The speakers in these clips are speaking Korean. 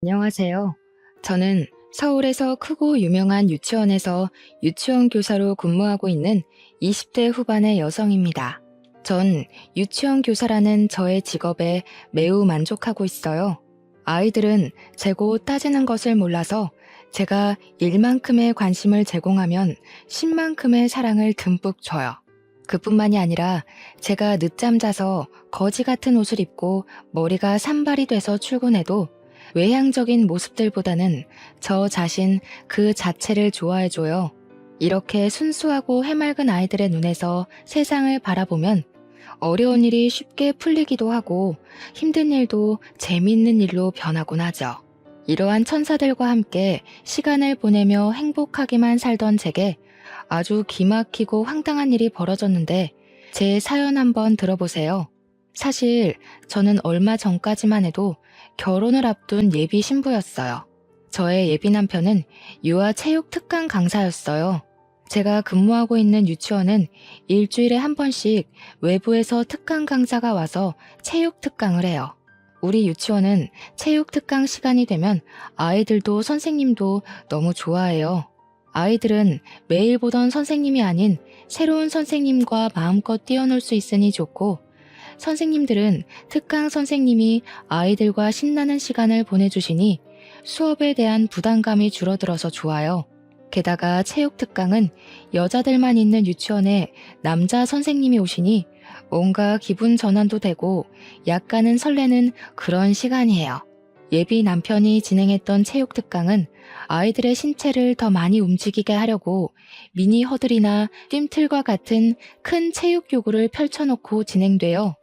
안녕하세요. 저는 서울에서 크고 유명한 유치원에서 유치원 교사로 근무하고 있는 20대 후반의 여성입니다. 전 유치원 교사라는 저의 직업에 매우 만족하고 있어요. 아이들은 재고 따지는 것을 몰라서 제가 1만큼의 관심을 제공하면 10만큼의 사랑을 듬뿍 줘요. 그뿐만이 아니라 제가 늦잠 자서 거지 같은 옷을 입고 머리가 산발이 돼서 출근해도 외향적인 모습들보다는 저 자신 그 자체를 좋아해줘요. 이렇게 순수하고 해맑은 아이들의 눈에서 세상을 바라보면 어려운 일이 쉽게 풀리기도 하고 힘든 일도 재미있는 일로 변하곤 하죠. 이러한 천사들과 함께 시간을 보내며 행복하게만 살던 제게 아주 기막히고 황당한 일이 벌어졌는데 제 사연 한번 들어보세요. 사실 저는 얼마 전까지만 해도 결혼을 앞둔 예비 신부였어요. 저의 예비 남편은 유아 체육 특강 강사였어요. 제가 근무하고 있는 유치원은 일주일에 한 번씩 외부에서 특강 강사가 와서 체육 특강을 해요. 우리 유치원은 체육 특강 시간이 되면 아이들도 선생님도 너무 좋아해요. 아이들은 매일 보던 선생님이 아닌 새로운 선생님과 마음껏 뛰어놀 수 있으니 좋고, 선생님들은 특강 선생님이 아이들과 신나는 시간을 보내주시니 수업에 대한 부담감이 줄어들어서 좋아요. 게다가 체육 특강은 여자들만 있는 유치원에 남자 선생님이 오시니 뭔가 기분 전환도 되고 약간은 설레는 그런 시간이에요. 예비 남편이 진행했던 체육 특강은 아이들의 신체를 더 많이 움직이게 하려고 미니 허들이나 뜀틀과 같은 큰 체육 교구를 펼쳐놓고 진행돼요.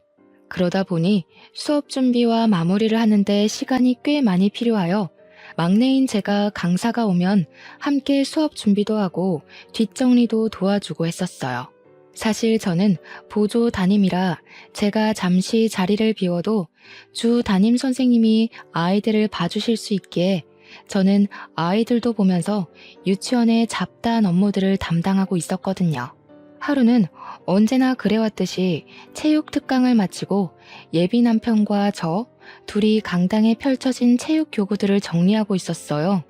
그러다 보니 수업 준비와 마무리를 하는데 시간이 꽤 많이 필요하여 막내인 제가 강사가 오면 함께 수업 준비도 하고 뒷정리도 도와주고 했었어요. 사실 저는 보조 담임이라 제가 잠시 자리를 비워도 주 담임 선생님이 아이들을 봐주실 수 있기에 저는 아이들도 보면서 유치원의 잡다한 업무들을 담당하고 있었거든요. 하루는 언제나 그래왔듯이 체육 특강을 마치고 예비 남편과 저 둘이 강당에 펼쳐진 체육 교구들을 정리하고 있었어요.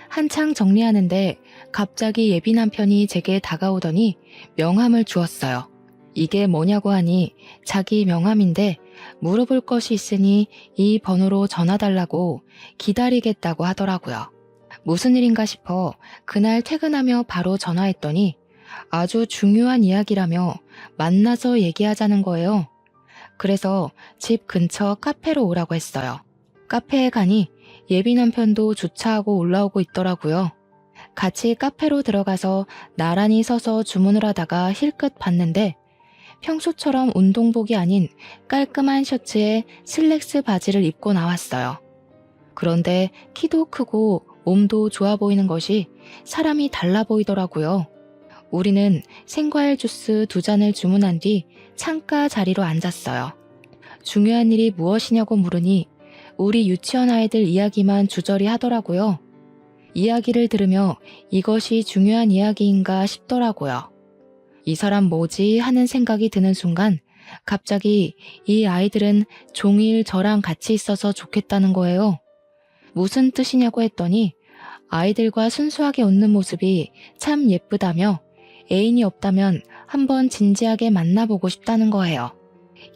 한창 정리하는데 갑자기 예비 남편이 제게 다가오더니 명함을 주었어요. 이게 뭐냐고 하니 자기 명함인데 물어볼 것이 있으니 이 번호로 전화달라고 기다리겠다고 하더라고요. 무슨 일인가 싶어 그날 퇴근하며 바로 전화했더니 아주 중요한 이야기라며 만나서 얘기하자는 거예요. 그래서 집 근처 카페로 오라고 했어요. 카페에 가니 예비 남편도 주차하고 올라오고 있더라고요. 같이 카페로 들어가서 나란히 서서 주문을 하다가 힐끗 봤는데 평소처럼 운동복이 아닌 깔끔한 셔츠에 슬랙스 바지를 입고 나왔어요. 그런데 키도 크고 몸도 좋아 보이는 것이 사람이 달라 보이더라고요. 우리는 생과일 주스 2잔을 주문한 뒤 창가 자리로 앉았어요. 중요한 일이 무엇이냐고 물으니 우리 유치원 아이들 이야기만 주저리 하더라고요. 이야기를 들으며 이것이 중요한 이야기인가 싶더라고요. 이 사람 뭐지 하는 생각이 드는 순간 갑자기 이 아이들은 종일 저랑 같이 있어서 좋겠다는 거예요. 무슨 뜻이냐고 했더니 아이들과 순수하게 웃는 모습이 참 예쁘다며 애인이 없다면 한번 진지하게 만나보고 싶다는 거예요.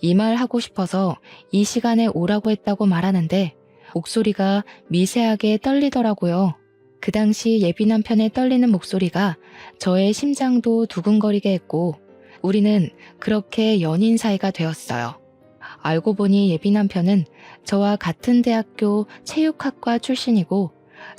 이 말 하고 싶어서 이 시간에 오라고 했다고 말하는데 목소리가 미세하게 떨리더라고요. 그 당시 예비 남편의 떨리는 목소리가 저의 심장도 두근거리게 했고 우리는 그렇게 연인 사이가 되었어요. 알고 보니 예비 남편은 저와 같은 대학교 체육학과 출신이고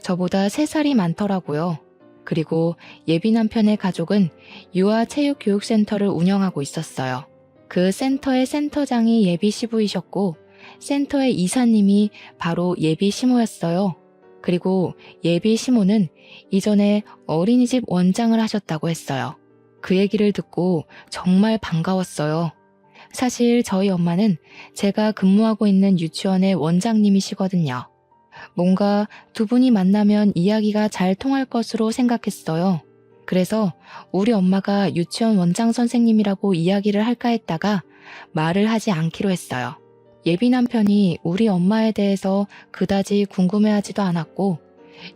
저보다 3살이 많더라고요. 그리고 예비 남편의 가족은 유아체육교육센터를 운영하고 있었어요. 그 센터의 센터장이 예비 시부이셨고 센터의 이사님이 바로 예비 시모였어요. 그리고 예비 시모는 이전에 어린이집 원장을 하셨다고 했어요. 그 얘기를 듣고 정말 반가웠어요. 사실 저희 엄마는 제가 근무하고 있는 유치원의 원장님이시거든요. 뭔가 두 분이 만나면 이야기가 잘 통할 것으로 생각했어요. 그래서 우리 엄마가 유치원 원장 선생님이라고 이야기를 할까 했다가 말을 하지 않기로 했어요. 예비 남편이 우리 엄마에 대해서 그다지 궁금해하지도 않았고,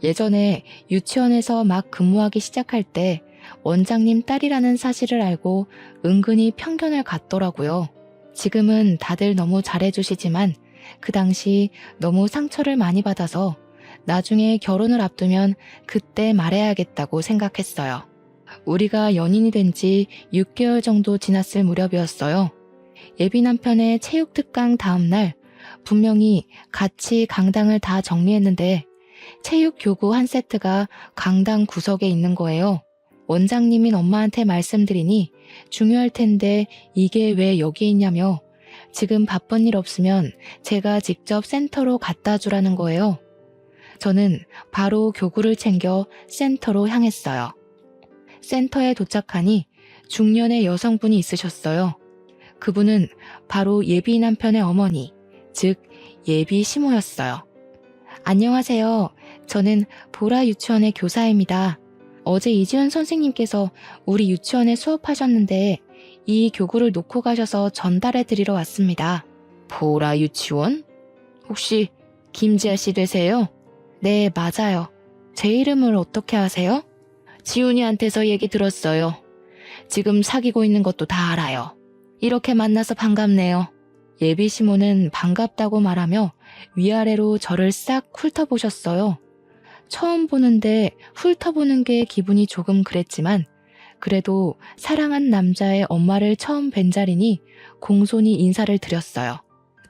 예전에 유치원에서 막 근무하기 시작할 때 원장님 딸이라는 사실을 알고 은근히 편견을 갖더라고요. 지금은 다들 너무 잘해주시지만 그 당시 너무 상처를 많이 받아서 나중에 결혼을 앞두면 그때 말해야겠다고 생각했어요. 우리가 연인이 된 지 6개월 정도 지났을 무렵이었어요. 예비 남편의 체육 특강 다음 날 분명히 같이 강당을 다 정리했는데 체육 교구 한 세트가 강당 구석에 있는 거예요. 원장님인 엄마한테 말씀드리니 중요할 텐데 이게 왜 여기에 있냐며 지금 바쁜 일 없으면 제가 직접 센터로 갖다 주라는 거예요. 저는 바로 교구를 챙겨 센터로 향했어요. 센터에 도착하니 중년의 여성분이 있으셨어요. 그분은 바로 예비 남편의 어머니, 즉 예비 시모였어요. 안녕하세요. 저는 보라 유치원의 교사입니다. 어제 이지연 선생님께서 우리 유치원에 수업하셨는데 이 교구를 놓고 가셔서 전달해 드리러 왔습니다. 보라 유치원? 혹시 김지아 씨 되세요? 네, 맞아요. 제 이름을 어떻게 아세요? 지훈이한테서 얘기 들었어요. 지금 사귀고 있는 것도 다 알아요. 이렇게 만나서 반갑네요. 예비 시모는 반갑다고 말하며 위아래로 저를 싹 훑어보셨어요. 처음 보는데 훑어보는 게 기분이 조금 그랬지만 그래도 사랑한 남자의 엄마를 처음 뵌 자리니 공손히 인사를 드렸어요.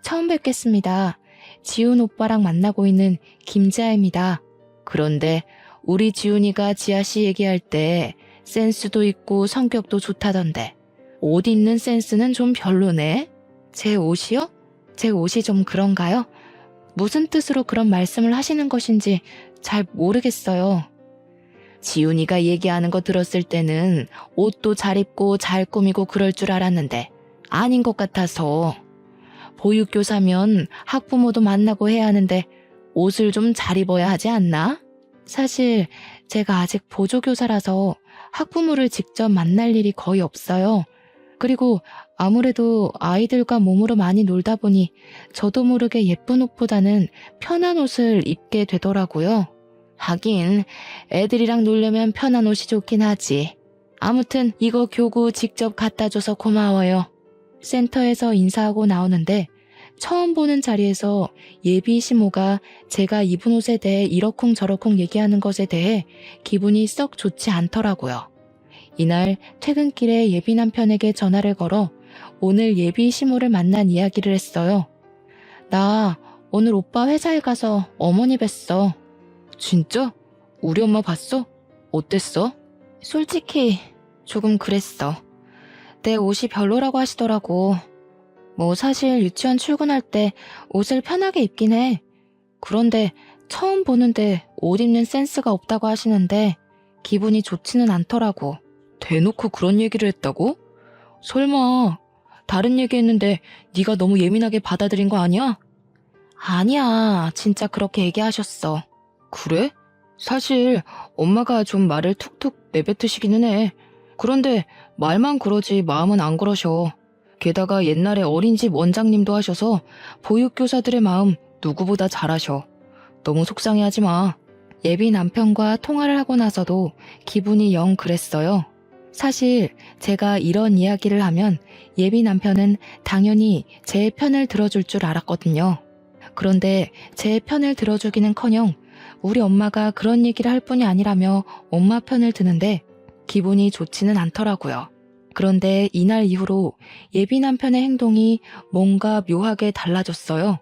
처음 뵙겠습니다. 지훈 오빠랑 만나고 있는 김지아입니다. 그런데 우리 지훈이가 지아씨 얘기할 때 센스도 있고 성격도 좋다던데 옷 입는 센스는 좀 별로네? 제 옷이요? 제 옷이 좀 그런가요? 무슨 뜻으로 그런 말씀을 하시는 것인지 잘 모르겠어요. 지훈이가 얘기하는 거 들었을 때는 옷도 잘 입고 잘 꾸미고 그럴 줄 알았는데 아닌 것 같아서. 보육교사면 학부모도 만나고 해야 하는데 옷을 좀 잘 입어야 하지 않나? 사실 제가 아직 보조교사라서 학부모를 직접 만날 일이 거의 없어요. 그리고 아무래도 아이들과 몸으로 많이 놀다 보니 저도 모르게 예쁜 옷보다는 편한 옷을 입게 되더라고요. 하긴 애들이랑 놀려면 편한 옷이 좋긴 하지. 아무튼 이거 교구 직접 갖다 줘서 고마워요. 센터에서 인사하고 나오는데 처음 보는 자리에서 예비 시모가 제가 입은 옷에 대해 이러쿵저러쿵 얘기하는 것에 대해 기분이 썩 좋지 않더라고요. 이날 퇴근길에 예비 남편에게 전화를 걸어 오늘 예비 시모를 만난 이야기를 했어요. 나 오늘 오빠 회사에 가서 어머니 뵀어. 진짜? 우리 엄마 봤어? 어땠어? 솔직히 조금 그랬어. 내 옷이 별로라고 하시더라고. 뭐 사실 유치원 출근할 때 옷을 편하게 입긴 해. 그런데 처음 보는데 옷 입는 센스가 없다고 하시는데 기분이 좋지는 않더라고. 대놓고 그런 얘기를 했다고? 설마 다른 얘기했는데 네가 너무 예민하게 받아들인 거 아니야? 아니야, 진짜 그렇게 얘기하셨어. 그래? 사실 엄마가 좀 말을 툭툭 내뱉으시기는 해. 그런데 말만 그러지 마음은 안 그러셔. 게다가 옛날에 어린이집 원장님도 하셔서 보육교사들의 마음 누구보다 잘 아셔. 너무 속상해하지 마. 예비 남편과 통화를 하고 나서도 기분이 영 그랬어요. 사실 제가 이런 이야기를 하면 예비 남편은 당연히 제 편을 들어줄 줄 알았거든요. 그런데 제 편을 들어주기는커녕 우리 엄마가 그런 얘기를 할 뿐이 아니라며 엄마 편을 드는데 기분이 좋지는 않더라고요. 그런데 이날 이후로 예비 남편의 행동이 뭔가 묘하게 달라졌어요.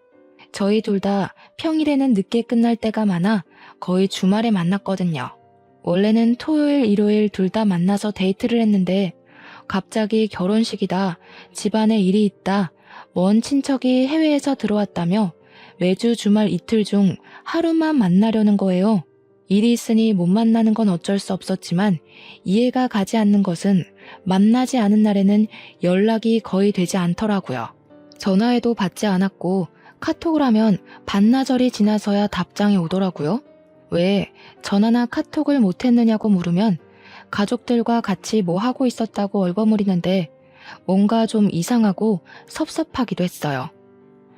저희 둘 다 평일에는 늦게 끝날 때가 많아 거의 주말에 만났거든요. 원래는 토요일, 일요일 둘 다 만나서 데이트를 했는데 갑자기 결혼식이다, 집안에 일이 있다, 먼 친척이 해외에서 들어왔다며 매주 주말 이틀 중 하루만 만나려는 거예요. 일이 있으니 못 만나는 건 어쩔 수 없었지만 이해가 가지 않는 것은 만나지 않은 날에는 연락이 거의 되지 않더라고요. 전화해도 받지 않았고 카톡을 하면 반나절이 지나서야 답장이 오더라고요. 왜 전화나 카톡을 못했느냐고 물으면 가족들과 같이 뭐 하고 있었다고 얼버무리는데 뭔가 좀 이상하고 섭섭하기도 했어요.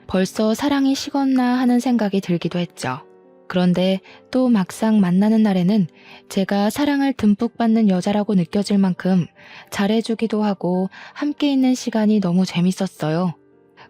벌써 사랑이 식었나 하는 생각이 들기도 했죠. 그런데 또 막상 만나는 날에는 제가 사랑을 듬뿍 받는 여자라고 느껴질 만큼 잘해주기도 하고 함께 있는 시간이 너무 재밌었어요.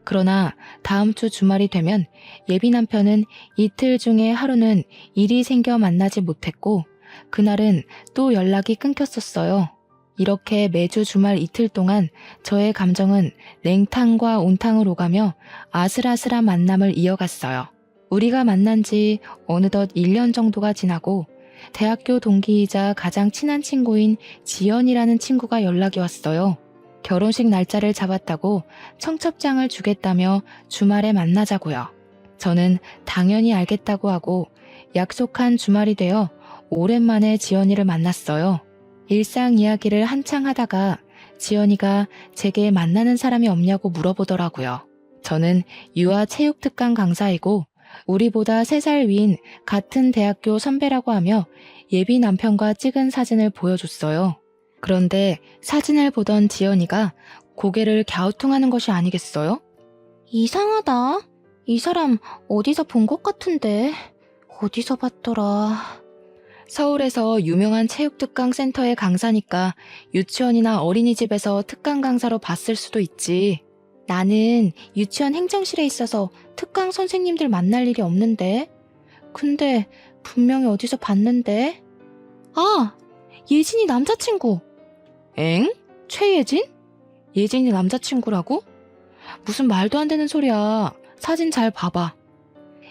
그러나 다음 주 주말이 되면 예비 남편은 이틀 중에 하루는 일이 생겨 만나지 못했고 그날은 또 연락이 끊겼었어요. 이렇게 매주 주말 이틀 동안 저의 감정은 냉탕과 온탕을 오가며 아슬아슬한 만남을 이어갔어요. 우리가 만난 지 어느덧 1년 정도가 지나고 대학교 동기이자 가장 친한 친구인 지연이라는 친구가 연락이 왔어요. 결혼식 날짜를 잡았다고 청첩장을 주겠다며 주말에 만나자고요. 저는 당연히 알겠다고 하고 약속한 주말이 되어 오랜만에 지연이를 만났어요. 일상 이야기를 한창 하다가 지연이가 제게 만나는 사람이 없냐고 물어보더라고요. 저는 유아 체육특강 강사이고 우리보다 3살 위인 같은 대학교 선배라고 하며 예비 남편과 찍은 사진을 보여줬어요. 그런데 사진을 보던 지연이가 고개를 갸우뚱하는 것이 아니겠어요? 이상하다. 이 사람 어디서 본 것 같은데. 어디서 봤더라. 서울에서 유명한 체육특강 센터의 강사니까 유치원이나 어린이집에서 특강 강사로 봤을 수도 있지. 나는 유치원 행정실에 있어서 특강 선생님들 만날 일이 없는데. 근데 분명히 어디서 봤는데. 아! 예진이 남자친구. 엥? 최예진? 예진이 남자친구라고? 무슨 말도 안 되는 소리야. 사진 잘 봐봐.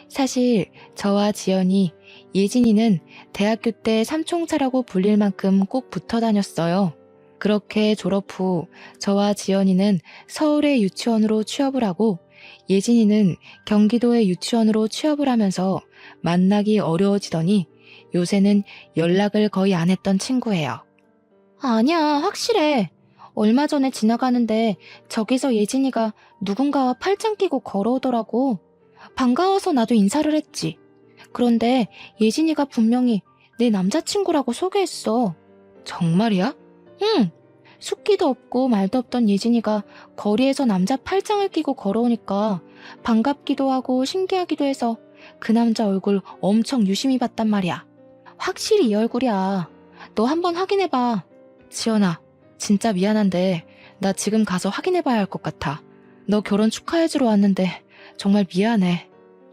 사실 저와 지연이 예진이는 대학교 때 삼총사라고 불릴 만큼 꼭 붙어 다녔어요. 그렇게 졸업 후 저와 지연이는 서울의 유치원으로 취업을 하고 예진이는 경기도의 유치원으로 취업을 하면서 만나기 어려워지더니 요새는 연락을 거의 안 했던 친구예요. 아니야, 확실해. 얼마 전에 지나가는데 저기서 예진이가 누군가와 팔짱 끼고 걸어오더라고. 반가워서 나도 인사를 했지. 그런데 예진이가 분명히 내 남자친구라고 소개했어. 정말이야? 응. 숫기도 없고 말도 없던 예진이가 거리에서 남자 팔짱을 끼고 걸어오니까 반갑기도 하고 신기하기도 해서 그 남자 얼굴 엄청 유심히 봤단 말이야. 확실히 이 얼굴이야. 너 한번 확인해봐. 지연아, 진짜 미안한데 나 지금 가서 확인해봐야 할 것 같아. 너 결혼 축하해주러 왔는데 정말 미안해.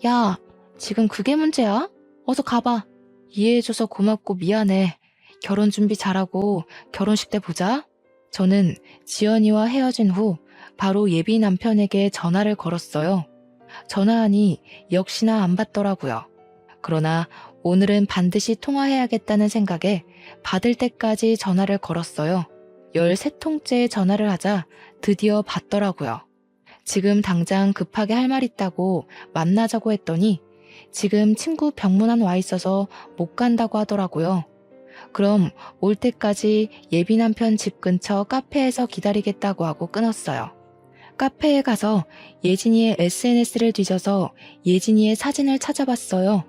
야, 지금 그게 문제야? 어서 가봐. 이해해줘서 고맙고 미안해. 결혼 준비 잘하고 결혼식 때 보자. 저는 지연이와 헤어진 후 바로 예비 남편에게 전화를 걸었어요. 전화하니 역시나 안 받더라고요. 그러나 오늘은 반드시 통화해야겠다는 생각에 받을 때까지 전화를 걸었어요. 13통째 전화를 하자 드디어 받더라고요. 지금 당장 급하게 할 말 있다고 만나자고 했더니 지금 친구 병문안 와 있어서 못 간다고 하더라고요. 그럼 올 때까지 예비 남편 집 근처 카페에서 기다리겠다고 하고 끊었어요. 카페에 가서 예진이의 SNS를 뒤져서 예진이의 사진을 찾아봤어요.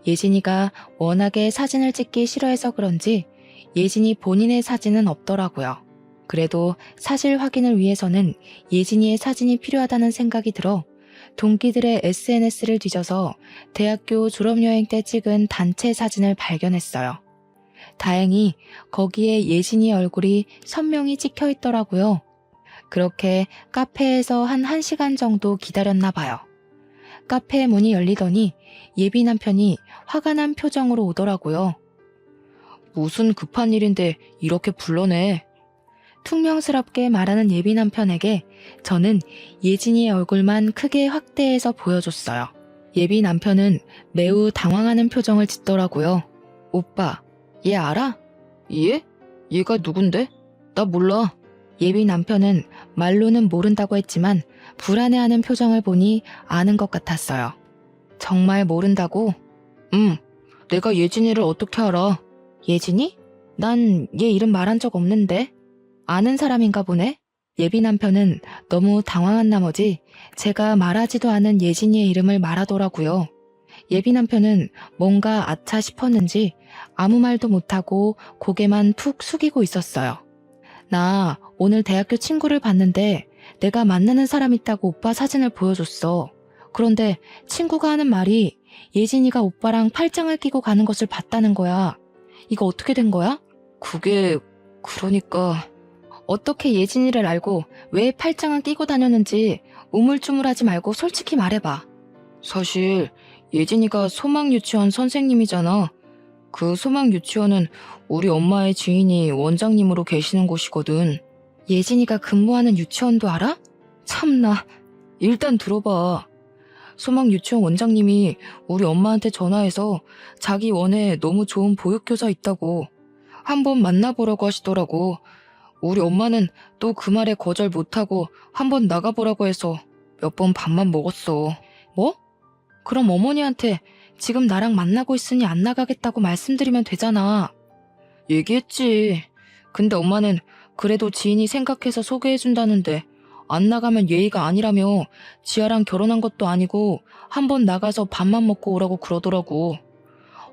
예진이가 워낙에 사진을 찍기 싫어해서 그런지 예진이 본인의 사진은 없더라고요. 그래도 사실 확인을 위해서는 예진이의 사진이 필요하다는 생각이 들어 동기들의 SNS를 뒤져서 대학교 졸업여행 때 찍은 단체 사진을 발견했어요. 다행히 거기에 예진이 얼굴이 선명히 찍혀 있더라고요. 그렇게 카페에서 한 1시간 정도 기다렸나 봐요. 카페 문이 열리더니 예비 남편이 화가 난 표정으로 오더라고요. 무슨 급한 일인데 이렇게 불러내. 퉁명스럽게 말하는 예비 남편에게 저는 예진이의 얼굴만 크게 확대해서 보여줬어요. 예비 남편은 매우 당황하는 표정을 짓더라고요. 오빠, 얘 알아? 얘? 얘가 누군데? 나 몰라. 예비 남편은 말로는 모른다고 했지만 불안해하는 표정을 보니 아는 것 같았어요. 정말 모른다고? 내가 예진이를 어떻게 알아? 예진이? 난 얘 이름 말한 적 없는데. 아는 사람인가 보네? 예비 남편은 너무 당황한 나머지 제가 말하지도 않은 예진이의 이름을 말하더라고요. 예비 남편은 뭔가 아차 싶었는지 아무 말도 못하고 고개만 푹 숙이고 있었어요. 나 오늘 대학교 친구를 봤는데 내가 만나는 사람 있다고 오빠 사진을 보여줬어. 그런데 친구가 하는 말이 예진이가 오빠랑 팔짱을 끼고 가는 것을 봤다는 거야. 이거 어떻게 된 거야? 그러니까 어떻게 예진이를 알고 왜 팔짱을 끼고 다녔는지 우물쭈물하지 말고 솔직히 말해봐. 사실 예진이가 소망유치원 선생님이잖아. 그 소망유치원은 우리 엄마의 지인이 원장님으로 계시는 곳이거든. 예진이가 근무하는 유치원도 알아? 참나. 일단 들어봐. 소망유치원 원장님이 우리 엄마한테 전화해서 자기 원에 너무 좋은 보육교사 있다고 한번 만나보라고 하시더라고. 우리 엄마는 또 그 말에 거절 못하고 한번 나가보라고 해서 몇 번 밥만 먹었어. 뭐? 그럼 어머니한테 지금 나랑 만나고 있으니 안 나가겠다고 말씀드리면 되잖아. 얘기했지. 근데 엄마는 그래도 지인이 생각해서 소개해준다는데 안 나가면 예의가 아니라며 지아랑 결혼한 것도 아니고 한번 나가서 밥만 먹고 오라고 그러더라고.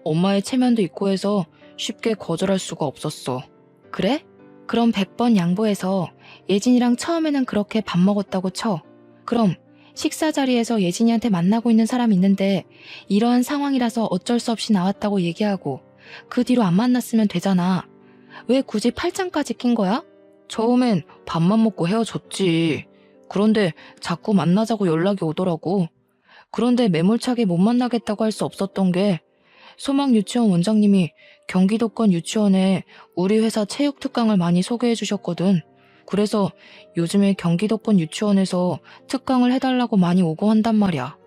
엄마의 체면도 있고 해서 쉽게 거절할 수가 없었어. 그래? 그럼 100번 양보해서 예진이랑 처음에는 그렇게 밥 먹었다고 쳐. 그럼 식사 자리에서 예진이한테 만나고 있는 사람이 있는데 이러한 상황이라서 어쩔 수 없이 나왔다고 얘기하고 그 뒤로 안 만났으면 되잖아. 왜 굳이 팔짱까지 낀 거야? 처음엔 밥만 먹고 헤어졌지. 그런데 자꾸 만나자고 연락이 오더라고. 그런데 매몰차게 못 만나겠다고 할 수 없었던 게 소망유치원 원장님이 경기도권 유치원에 우리 회사 체육 특강을 많이 소개해 주셨거든. 그래서 요즘에 경기도권 유치원에서 특강을 해달라고 많이 오고 한단 말이야.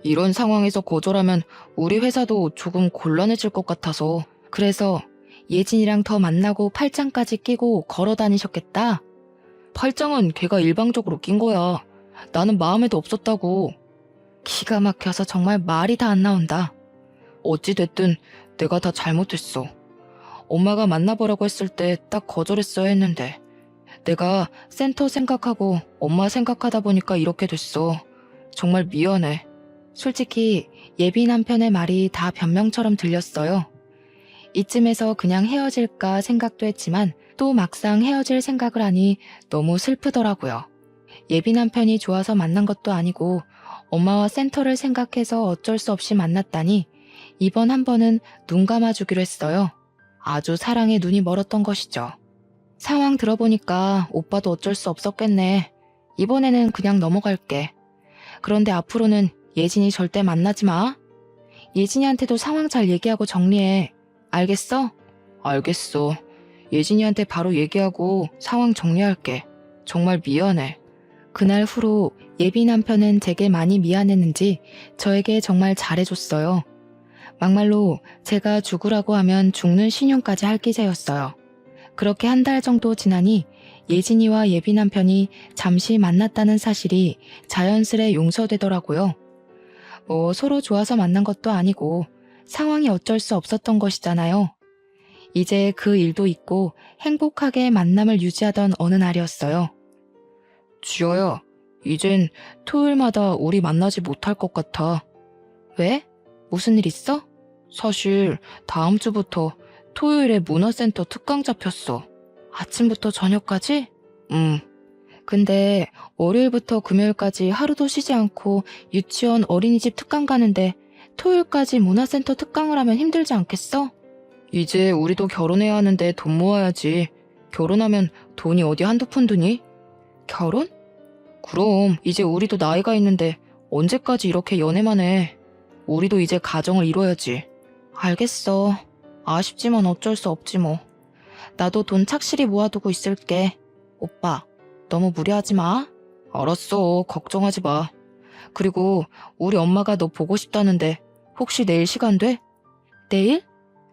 이런 상황에서 거절하면 우리 회사도 조금 곤란해질 것 같아서 그래서 예진이랑 더 만나고 팔짱까지 끼고 걸어 다니셨겠다. 팔짱은 걔가 일방적으로 낀 거야. 나는 마음에도 없었다고. 기가 막혀서 정말 말이 다 안 나온다. 어찌됐든 내가 다 잘못했어. 엄마가 만나보라고 했을 때 딱 거절했어야 했는데 내가 센터 생각하고 엄마 생각하다 보니까 이렇게 됐어. 정말 미안해. 솔직히 예비 남편의 말이 다 변명처럼 들렸어요. 이쯤에서 그냥 헤어질까 생각도 했지만 또 막상 헤어질 생각을 하니 너무 슬프더라고요. 예비 남편이 좋아서 만난 것도 아니고 엄마와 센터를 생각해서 어쩔 수 없이 만났다니 이번 한 번은 눈 감아주기로 했어요. 아주 사랑에 눈이 멀었던 것이죠. 상황 들어보니까 오빠도 어쩔 수 없었겠네. 이번에는 그냥 넘어갈게. 그런데 앞으로는 예진이 절대 만나지 마. 예진이한테도 상황 잘 얘기하고 정리해. 알겠어? 알겠어. 예진이한테 바로 얘기하고 상황 정리할게. 정말 미안해. 그날 후로 예비 남편은 제게 많이 미안했는지 저에게 정말 잘해줬어요. 막말로 제가 죽으라고 하면 죽는 신용까지 할 기세였어요. 그렇게 한 달 정도 지나니 예진이와 예비 남편이 잠시 만났다는 사실이 자연스레 용서되더라고요. 서로 좋아서 만난 것도 아니고 상황이 어쩔 수 없었던 것이잖아요. 이제 그 일도 잊고 행복하게 만남을 유지하던 어느 날이었어요. 지아야, 이젠 토요일마다 우리 만나지 못할 것 같아. 왜? 무슨 일 있어? 사실 다음 주부터 토요일에 문화센터 특강 잡혔어. 아침부터 저녁까지? 근데 월요일부터 금요일까지 하루도 쉬지 않고 유치원 어린이집 특강 가는데 토요일까지 문화센터 특강을 하면 힘들지 않겠어? 이제 우리도 결혼해야 하는데 돈 모아야지. 결혼하면 돈이 어디 한두 푼 드니? 결혼? 그럼 이제 우리도 나이가 있는데 언제까지 이렇게 연애만 해. 우리도 이제 가정을 이뤄야지. 알겠어. 아쉽지만 어쩔 수 없지 뭐. 나도 돈 착실히 모아두고 있을게. 오빠, 너무 무리하지 마. 알았어. 걱정하지 마. 그리고 우리 엄마가 너 보고 싶다는데 혹시 내일 시간 돼? 내일?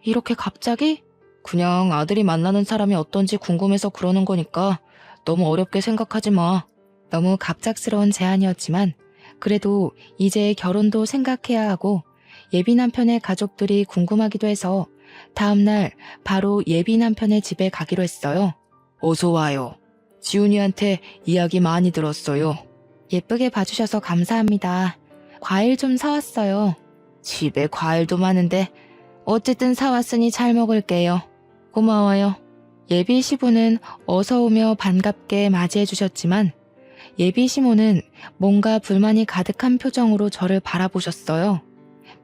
이렇게 갑자기? 그냥 아들이 만나는 사람이 어떤지 궁금해서 그러는 거니까 너무 어렵게 생각하지 마. 너무 갑작스러운 제안이었지만 그래도 이제 결혼도 생각해야 하고 예비 남편의 가족들이 궁금하기도 해서 다음날 바로 예비 남편의 집에 가기로 했어요. 어서 와요. 지훈이한테 이야기 많이 들었어요. 예쁘게 봐주셔서 감사합니다. 과일 좀 사왔어요. 집에 과일도 많은데 어쨌든 사왔으니 잘 먹을게요. 고마워요. 예비 시부는 어서 오며 반갑게 맞이해 주셨지만 예비 시모는 뭔가 불만이 가득한 표정으로 저를 바라보셨어요.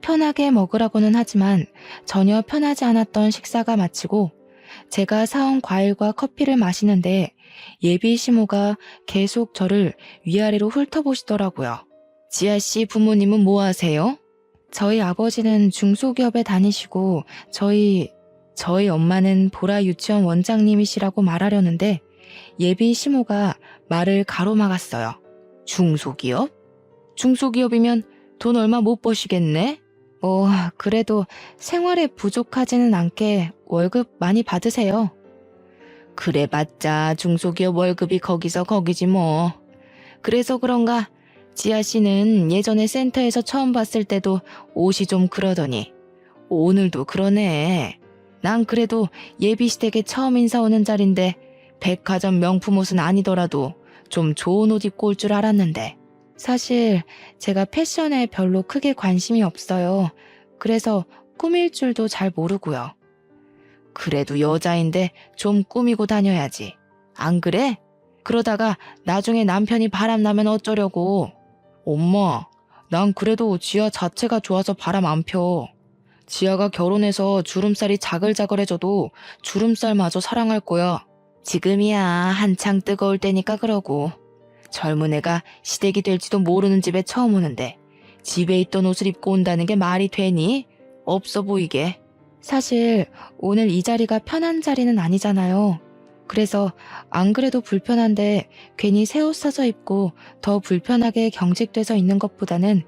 편하게 먹으라고는 하지만 전혀 편하지 않았던 식사가 마치고 제가 사온 과일과 커피를 마시는데 예비 시모가 계속 저를 위아래로 훑어보시더라고요. 지아씨 부모님은 뭐 하세요? 저희 아버지는 중소기업에 다니시고 저희 엄마는 보라 유치원 원장님이시라고 말하려는데 예비 시모가 말을 가로막았어요. 중소기업? 중소기업이면 돈 얼마 못 버시겠네? 그래도 생활에 부족하지는 않게 월급 많이 받으세요. 그래봤자 중소기업 월급이 거기서 거기지 뭐. 그래서 그런가 지아씨는 예전에 센터에서 처음 봤을 때도 옷이 좀 그러더니 오늘도 그러네. 난 그래도 예비시댁에 처음 인사 오는 자리인데 백화점 명품 옷은 아니더라도 좀 좋은 옷 입고 올 줄 알았는데 사실 제가 패션에 별로 크게 관심이 없어요. 그래서 꾸밀 줄도 잘 모르고요. 그래도 여자인데 좀 꾸미고 다녀야지. 안 그래? 그러다가 나중에 남편이 바람나면 어쩌려고. 엄마, 난 그래도 지아 자체가 좋아서 바람 안 펴. 지아가 결혼해서 주름살이 자글자글해져도 주름살마저 사랑할 거야. 지금이야 한창 뜨거울 때니까 그러고. 젊은 애가 시댁이 될지도 모르는 집에 처음 오는데 집에 있던 옷을 입고 온다는 게 말이 되니? 없어 보이게. 사실 오늘 이 자리가 편한 자리는 아니잖아요. 그래서 안 그래도 불편한데 괜히 새 옷 사서 입고 더 불편하게 경직돼서 있는 것보다는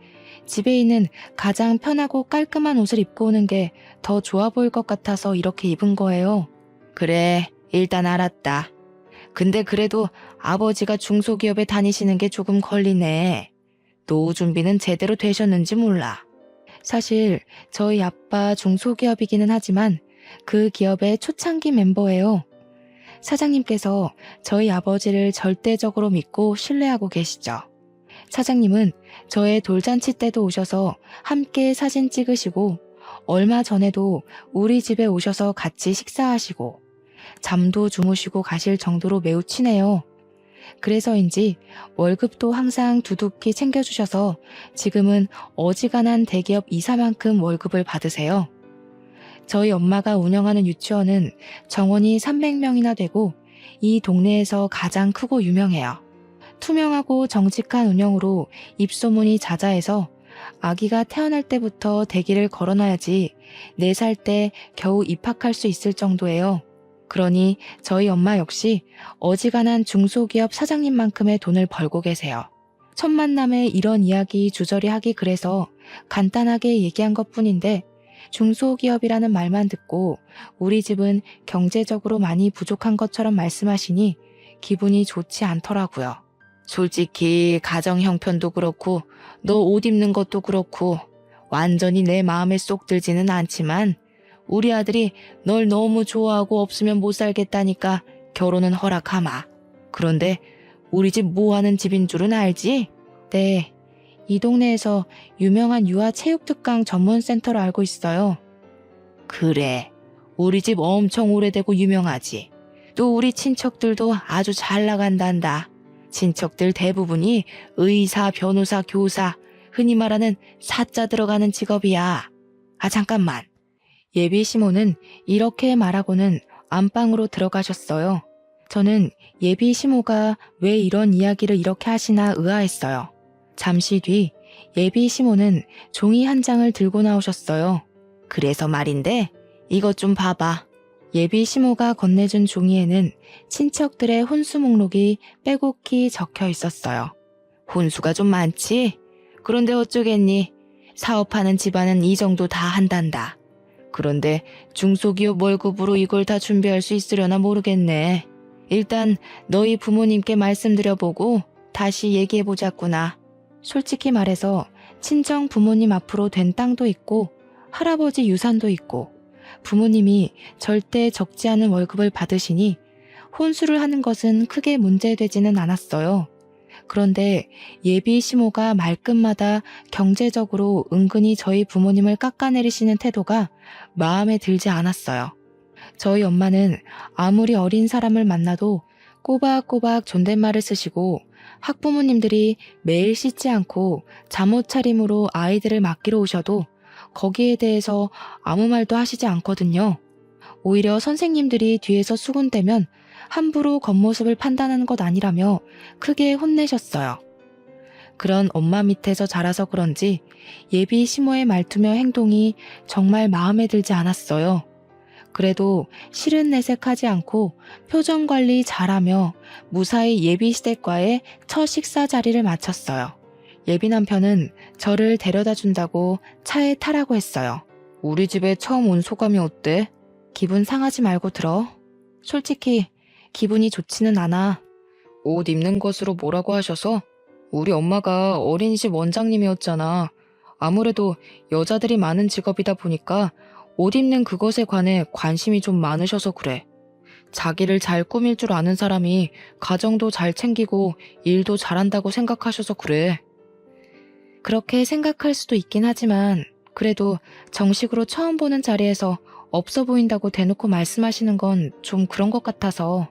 집에 있는 가장 편하고 깔끔한 옷을 입고 오는 게 더 좋아 보일 것 같아서 이렇게 입은 거예요. 그래, 일단 알았다. 근데 그래도 아버지가 중소기업에 다니시는 게 조금 걸리네. 노후 준비는 제대로 되셨는지 몰라. 사실 저희 아빠 중소기업이기는 하지만 그 기업의 초창기 멤버예요. 사장님께서 저희 아버지를 절대적으로 믿고 신뢰하고 계시죠. 사장님은 저의 돌잔치 때도 오셔서 함께 사진 찍으시고 얼마 전에도 우리 집에 오셔서 같이 식사하시고 잠도 주무시고 가실 정도로 매우 친해요. 그래서인지 월급도 항상 두둑히 챙겨주셔서 지금은 어지간한 대기업 이사만큼 월급을 받으세요. 저희 엄마가 운영하는 유치원은 정원이 300명이나 되고 이 동네에서 가장 크고 유명해요. 투명하고 정직한 운영으로 입소문이 자자해서 아기가 태어날 때부터 대기를 걸어놔야지 4살 때 겨우 입학할 수 있을 정도예요. 그러니 저희 엄마 역시 어지간한 중소기업 사장님만큼의 돈을 벌고 계세요. 첫 만남에 이런 이야기 주저리 하기 그래서 간단하게 얘기한 것뿐인데 중소기업이라는 말만 듣고 우리 집은 경제적으로 많이 부족한 것처럼 말씀하시니 기분이 좋지 않더라고요. 솔직히 가정 형편도 그렇고 너 옷 입는 것도 그렇고 완전히 내 마음에 쏙 들지는 않지만 우리 아들이 널 너무 좋아하고 없으면 못 살겠다니까 결혼은 허락하마. 그런데 우리 집 뭐하는 집인 줄은 알지? 네, 이 동네에서 유명한 유아체육특강 전문센터를 알고 있어요. 그래, 우리 집 엄청 오래되고 유명하지. 또 우리 친척들도 아주 잘 나간단다. 친척들 대부분이 의사, 변호사, 교사, 흔히 말하는 사자 들어가는 직업이야. 아, 잠깐만. 예비 시모는 이렇게 말하고는 안방으로 들어가셨어요. 저는 예비 시모가 왜 이런 이야기를 이렇게 하시나 의아했어요. 잠시 뒤 예비 시모는 종이 한 장을 들고 나오셨어요. 그래서 말인데 이것 좀 봐봐. 예비 시모가 건네준 종이에는 친척들의 혼수 목록이 빼곡히 적혀 있었어요. 혼수가 좀 많지? 그런데 어쩌겠니? 사업하는 집안은 이 정도 다 한단다. 그런데 중소기업 월급으로 이걸 다 준비할 수 있으려나 모르겠네. 일단 너희 부모님께 말씀드려보고 다시 얘기해보자꾸나. 솔직히 말해서 친정 부모님 앞으로 된 땅도 있고 할아버지 유산도 있고 부모님이 절대 적지 않은 월급을 받으시니 혼수를 하는 것은 크게 문제되지는 않았어요. 그런데 예비 시모가 말끝마다 경제적으로 은근히 저희 부모님을 깎아내리시는 태도가 마음에 들지 않았어요. 저희 엄마는 아무리 어린 사람을 만나도 꼬박꼬박 존댓말을 쓰시고 학부모님들이 매일 씻지 않고 잠옷 차림으로 아이들을 맡기러 오셔도 거기에 대해서 아무 말도 하시지 않거든요. 오히려 선생님들이 뒤에서 수군대면 함부로 겉모습을 판단하는 것 아니라며 크게 혼내셨어요. 그런 엄마 밑에서 자라서 그런지 예비 시모의 말투며 행동이 정말 마음에 들지 않았어요. 그래도 실은 내색하지 않고 표정 관리 잘하며 무사히 예비 시댁과의 첫 식사 자리를 마쳤어요. 예비 남편은 저를 데려다 준다고 차에 타라고 했어요. 우리 집에 처음 온 소감이 어때? 기분 상하지 말고 들어. 솔직히 기분이 좋지는 않아. 옷 입는 것으로 뭐라고 하셔서? 우리 엄마가 어린이집 원장님이었잖아. 아무래도 여자들이 많은 직업이다 보니까 옷 입는 그것에 관해 관심이 좀 많으셔서 그래. 자기를 잘 꾸밀 줄 아는 사람이 가정도 잘 챙기고 일도 잘한다고 생각하셔서 그래. 그렇게 생각할 수도 있긴 하지만 그래도 정식으로 처음 보는 자리에서 없어 보인다고 대놓고 말씀하시는 건 좀 그런 것 같아서.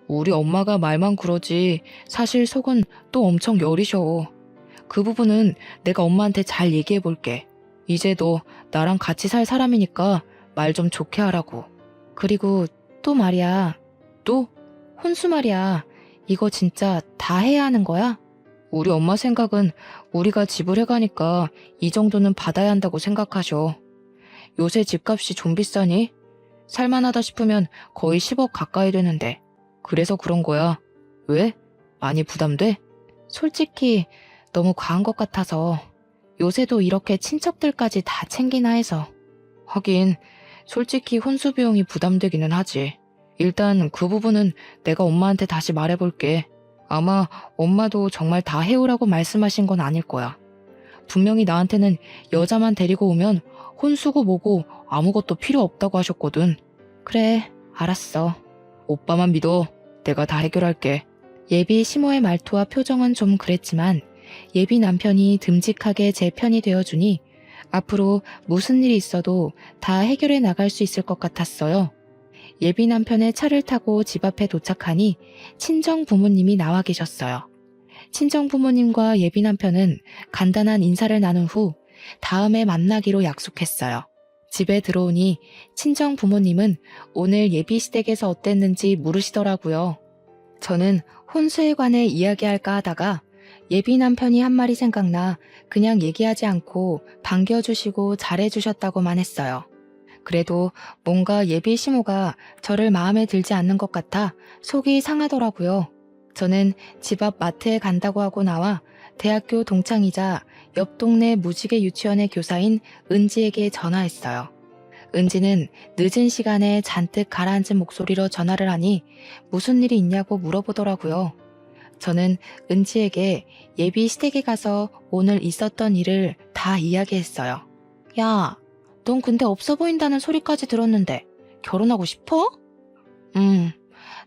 우리 엄마가 말만 그러지 사실 속은 또 엄청 여리셔. 그 부분은 내가 엄마한테 잘 얘기해 볼게. 이제 너 나랑 같이 살 사람이니까 말 좀 좋게 하라고. 그리고 또 말이야. 또? 혼수 말이야. 이거 진짜 다 해야 하는 거야? 우리 엄마 생각은 우리가 지불해가니까 이 정도는 받아야 한다고 생각하셔. 요새 집값이 좀 비싸니? 살만하다 싶으면 거의 10억 가까이 되는데. 그래서 그런 거야. 왜? 많이 부담돼? 솔직히 너무 과한 것 같아서. 요새도 이렇게 친척들까지 다 챙기나 해서. 하긴 솔직히 혼수 비용이 부담되기는 하지. 일단 그 부분은 내가 엄마한테 다시 말해볼게. 아마 엄마도 정말 다 해오라고 말씀하신 건 아닐 거야. 분명히 나한테는 여자만 데리고 오면 혼수고 뭐고 아무것도 필요 없다고 하셨거든. 그래, 알았어. 오빠만 믿어. 내가 다 해결할게. 예비 시모의 말투와 표정은 좀 그랬지만 예비 남편이 듬직하게 제 편이 되어주니 앞으로 무슨 일이 있어도 다 해결해 나갈 수 있을 것 같았어요. 예비 남편의 차를 타고 집 앞에 도착하니 친정 부모님이 나와 계셨어요. 친정 부모님과 예비 남편은 간단한 인사를 나눈 후 다음에 만나기로 약속했어요. 집에 들어오니 친정 부모님은 오늘 예비 시댁에서 어땠는지 물으시더라고요. 저는 혼수에 관해 이야기할까 하다가 예비 남편이 한 말이 생각나 그냥 얘기하지 않고 반겨주시고 잘해주셨다고만 했어요. 그래도 뭔가 예비 시모가 저를 마음에 들지 않는 것 같아 속이 상하더라고요. 저는 집 앞 마트에 간다고 하고 나와 대학교 동창이자 옆 동네 무지개 유치원의 교사인 은지에게 전화했어요. 은지는 늦은 시간에 잔뜩 가라앉은 목소리로 전화를 하니 무슨 일이 있냐고 물어보더라고요. 저는 은지에게 예비 시댁에 가서 오늘 있었던 일을 다 이야기했어요. 야, 넌 근데 없어 보인다는 소리까지 들었는데 결혼하고 싶어?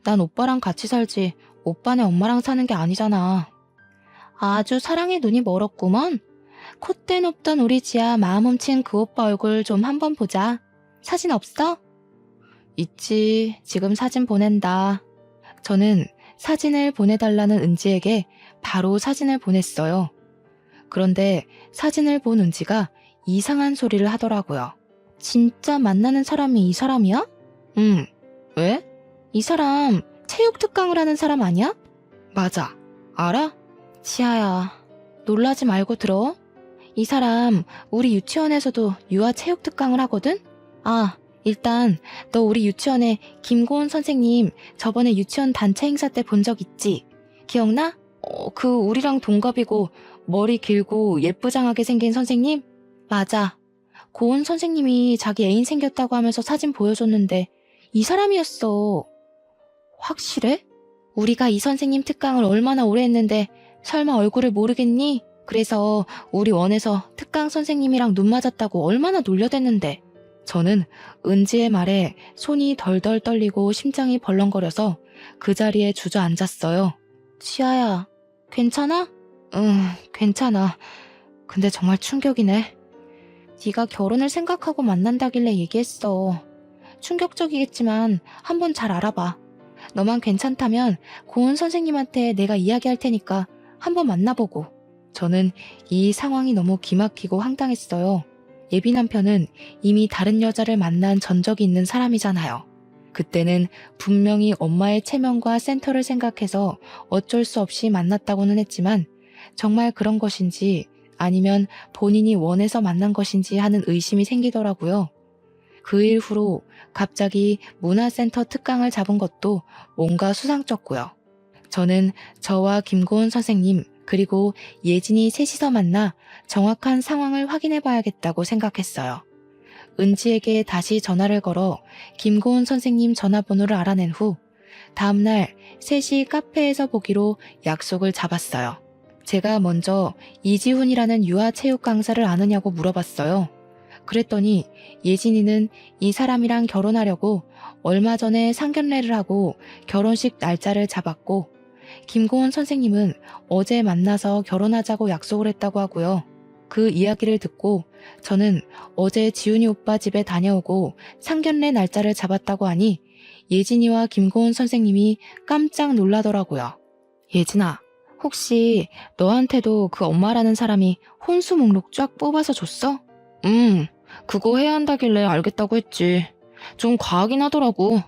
난 오빠랑 같이 살지 오빠네 엄마랑 사는 게 아니잖아. 아주 사랑의 눈이 멀었구먼. 콧대 높던 우리 지아 마음 훔친 그 오빠 얼굴 좀 한번 보자. 사진 없어? 있지. 지금 사진 보낸다. 저는 사진을 보내달라는 은지에게 바로 사진을 보냈어요. 그런데 사진을 본 은지가 이상한 소리를 하더라고요. 진짜 만나는 사람이 이 사람이야? 왜? 이 사람 체육 특강을 하는 사람 아니야? 맞아. 알아? 지아야, 놀라지 말고 들어. 이 사람 우리 유치원에서도 유아 체육 특강을 하거든? 아, 일단 너 우리 유치원에 김고은 선생님 저번에 유치원 단체 행사 때 본 적 있지? 기억나? 그 우리랑 동갑이고 머리 길고 예쁘장하게 생긴 선생님? 맞아. 고은 선생님이 자기 애인 생겼다고 하면서 사진 보여줬는데 이 사람이었어. 확실해? 우리가 이 선생님 특강을 얼마나 오래 했는데 설마 얼굴을 모르겠니? 그래서 우리 원에서 특강 선생님이랑 눈 맞았다고 얼마나 놀려댔는데. 저는 은지의 말에 손이 덜덜 떨리고 심장이 벌렁거려서 그 자리에 주저앉았어요. 지아야, 괜찮아? 응, 괜찮아. 근데 정말 충격이네. 네가 결혼을 생각하고 만난다길래 얘기했어. 충격적이겠지만 한번 잘 알아봐. 너만 괜찮다면 고은 선생님한테 내가 이야기할 테니까 한번 만나보고. 저는 이 상황이 너무 기막히고 황당했어요. 예비 남편은 이미 다른 여자를 만난 전적이 있는 사람이잖아요. 그때는 분명히 엄마의 체면과 센터를 생각해서 어쩔 수 없이 만났다고는 했지만 정말 그런 것인지 아니면 본인이 원해서 만난 것인지 하는 의심이 생기더라고요. 그 일 후로 갑자기 문화센터 특강을 잡은 것도 뭔가 수상쩍고요. 저는 저와 김고은 선생님 그리고 예진이 셋이서 만나 정확한 상황을 확인해 봐야겠다고 생각했어요. 은지에게 다시 전화를 걸어 김고은 선생님 전화번호를 알아낸 후 다음날 셋이 카페에서 보기로 약속을 잡았어요. 제가 먼저 이지훈이라는 유아체육 강사를 아느냐고 물어봤어요. 그랬더니 예진이는 이 사람이랑 결혼하려고 얼마 전에 상견례를 하고 결혼식 날짜를 잡았고 김고은 선생님은 어제 만나서 결혼하자고 약속을 했다고 하고요. 그 이야기를 듣고 저는 어제 지훈이 오빠 집에 다녀오고 상견례 날짜를 잡았다고 하니 예진이와 김고은 선생님이 깜짝 놀라더라고요. 예진아, 혹시 너한테도 그 엄마라는 사람이 혼수 목록 쫙 뽑아서 줬어? 그거 해야 한다길래 알겠다고 했지. 좀 과하긴 하더라고.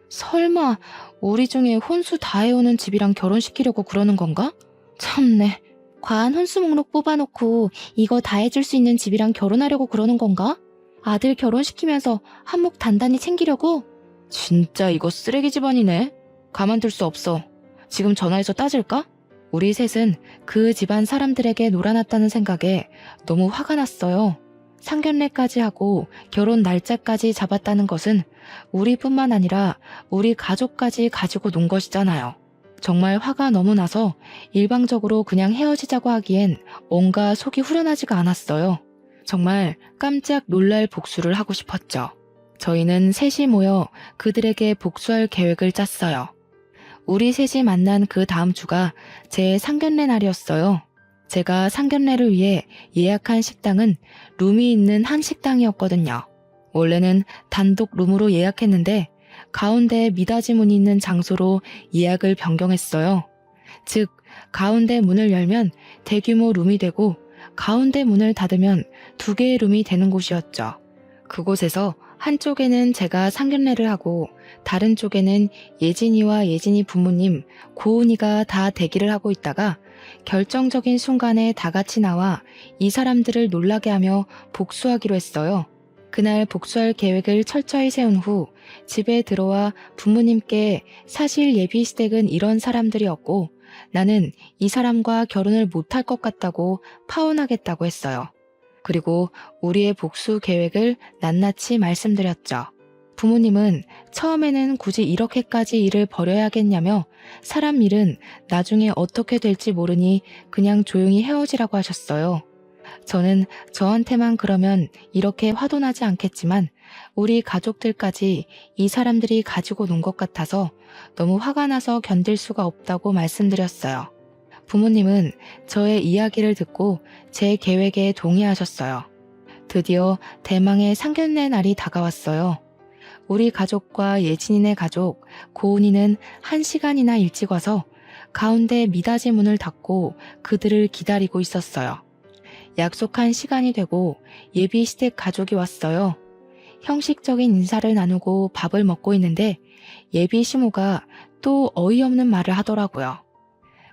설마 우리 중에 혼수 다 해오는 집이랑 결혼시키려고 그러는 건가? 참네. 과한 혼수 목록 뽑아놓고 이거 다 해줄 수 있는 집이랑 결혼하려고 그러는 건가? 아들 결혼시키면서 한몫 단단히 챙기려고? 진짜 이거 쓰레기 집안이네. 가만둘 수 없어. 지금 전화해서 따질까? 우리 셋은 그 집안 사람들에게 놀아났다는 생각에 너무 화가 났어요. 상견례까지 하고 결혼 날짜까지 잡았다는 것은 우리뿐만 아니라 우리 가족까지 가지고 논 것이잖아요. 정말 화가 너무 나서 일방적으로 그냥 헤어지자고 하기엔 뭔가 속이 후련하지가 않았어요. 정말 깜짝 놀랄 복수를 하고 싶었죠. 저희는 셋이 모여 그들에게 복수할 계획을 짰어요. 우리 셋이 만난 그 다음 주가 제 상견례 날이었어요. 제가 상견례를 위해 예약한 식당은 룸이 있는 한 식당이었거든요. 원래는 단독 룸으로 예약했는데 가운데 미닫이 문이 있는 장소로 예약을 변경했어요. 즉, 가운데 문을 열면 대규모 룸이 되고 가운데 문을 닫으면 2개의 룸이 되는 곳이었죠. 그곳에서 한쪽에는 제가 상견례를 하고 다른 쪽에는 예진이와 예진이 부모님, 고은이가 다 대기를 하고 있다가 결정적인 순간에 다 같이 나와 이 사람들을 놀라게 하며 복수하기로 했어요. 그날 복수할 계획을 철저히 세운 후 집에 들어와 부모님께 사실 예비 시댁은 이런 사람들이었고 나는 이 사람과 결혼을 못할 것 같다고 파혼하겠다고 했어요. 그리고 우리의 복수 계획을 낱낱이 말씀드렸죠. 부모님은 처음에는 굳이 이렇게까지 일을 벌여야겠냐며 사람 일은 나중에 어떻게 될지 모르니 그냥 조용히 헤어지라고 하셨어요. 저는 저한테만 그러면 이렇게 화도 나지 않겠지만 우리 가족들까지 이 사람들이 가지고 논 것 같아서 너무 화가 나서 견딜 수가 없다고 말씀드렸어요. 부모님은 저의 이야기를 듣고 제 계획에 동의하셨어요. 드디어 대망의 상견례 날이 다가왔어요. 우리 가족과 예진이네 가족, 고은이는 1시간이나 일찍 와서 가운데 미닫이 문을 닫고 그들을 기다리고 있었어요. 약속한 시간이 되고 예비 시댁 가족이 왔어요. 형식적인 인사를 나누고 밥을 먹고 있는데 예비 시모가 또 어이없는 말을 하더라고요.